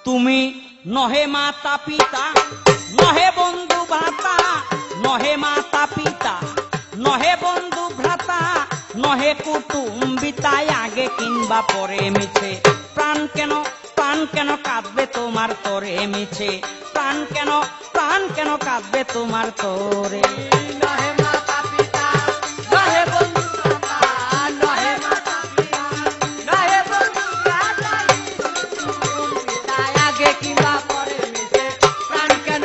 তুমি নহে মাতা পিতা নহে বন্ধু ভ্রাতা, নহে মাতা পিতা নহে বন্ধু ভ্রাতা, নহে কুটুম্বিতায় আগে কিংবা পরে মিছে। প্রাণ কেন কাঁদবে তোমার তরে মিছে, প্রাণ কেন কাঁদবে তোমার তরে। নহে মাতা পিতা নহে বন্ধু ভ্রাতা, নহে মাতা পিতা নহে বন্ধু ভ্রাতা, আগে কিংবা পরে মিছে। প্রাণ কেন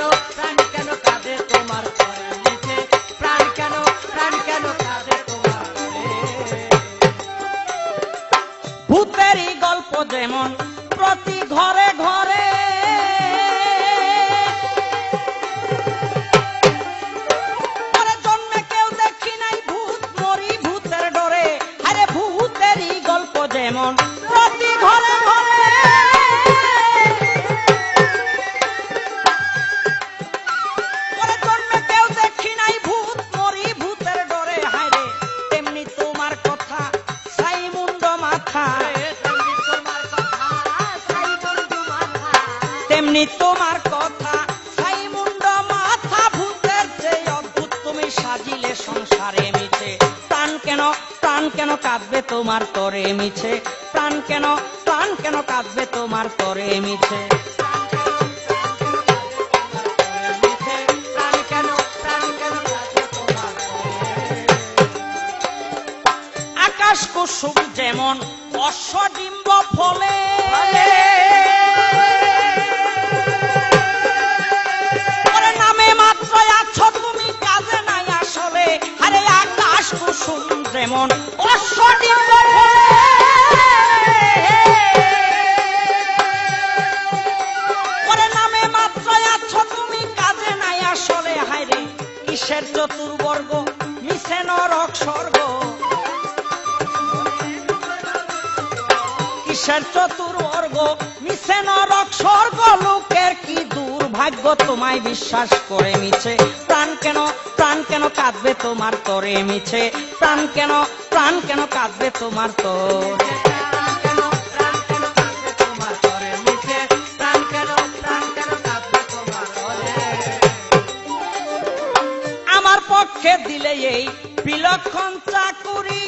কাঁদে তোমার তরে মিছে, প্রাণ কেন কাঁদে তোমার তরে। ভূতেরই গল্প যেমন প্রতি ঘরে ঘরে, জন্মে কেউ দেখি নাই ভূত মরি ভূতের ডরে। আরে ভূতেরই গল্প যেমন প্রতি ঘরে ঘরে, জন্মে কেউ দেখি নাই ভূত মরি ভূতের ডরে। হায়রে তেমনি তোমার কথা ছাই মুন্ড মাথা, তেমনি তোমার কথা ছাই মুন্ড মাথা। ভূতের চেয়ে অদ্ভুত তুমি সাজিলে সংসারে মিছে। প্রাণ কেন কাঁদবে তোমার তরে মিছে, প্রাণ কেন কাঁদবে তোমার তরে মিছে। আকাশ কুসুম যেমন অশ্বডিম্ব ফলে, নামে মাত্র আছো তুমি কাজে নাই আসলে। আরে আকাশ কুসুম যেমন অশ্বডিম্ব ফলে, নামে মাত্র আছো তুমি কাজে নাই আসলে। হায়রে কিসের চতুর্বর্গ মিশে নরক স্বর্গ, কিসের চতুর্বর্গ মিশে নরক স্বর্গ। লোকের কি দুর্ভাগ্য তোমায় বিশ্বাস করে মিছে। প্রাণ কেন কাঁদবে তোমার তরে মিছে, প্রাণ কেন কাঁদবে তোমার তরে। আমার পক্ষে দিলে এই বিলক্ষণ চাকুরি,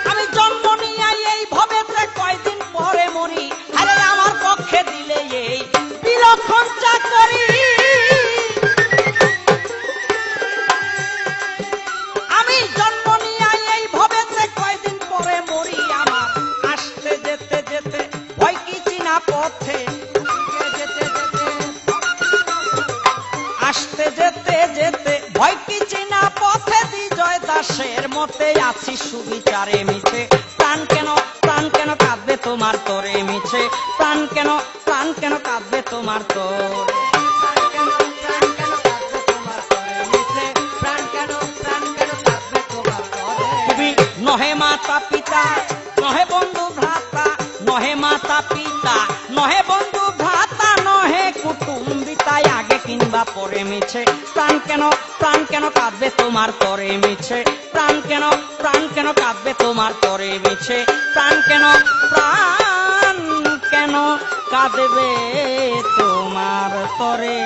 আমি জন্ম নিয়ে এই ভবেতে কয়দিন পরে মরি। আরে আমার পক্ষে দিলে এই বিলক্ষণ চাকরি, আমি জন্ম নিয়ে এই ভবেতে কয়দিন পরে মরি। আমার আসতে যেতে যেতে ভয় কি চিনা পথে, আসতে যেতে যেতে ভয় কি চিনা পথে। বিজয় দাসের মতে আছি সুবিচারে মিছে। প্রাণ কেন কাঁদবে তোমার তরে মিছে, প্রাণ কেন কাঁদবে তোমার তরে। তুমি নহে মাতা পিতা নহে বন্ধু ভ্রাতা, নহে মাতা পিতা নহে বন্ধু ভ্রাতা, নহে কুটুম্বিতায় আগে কিংবা পরে মিছে। প্রাণ কেন কাঁদবে তোমার তরে মিছে, প্রাণ কেন কাঁদবে তোমার তরে মিছে। প্রাণ কেন কাঁদবে তোমার তরে।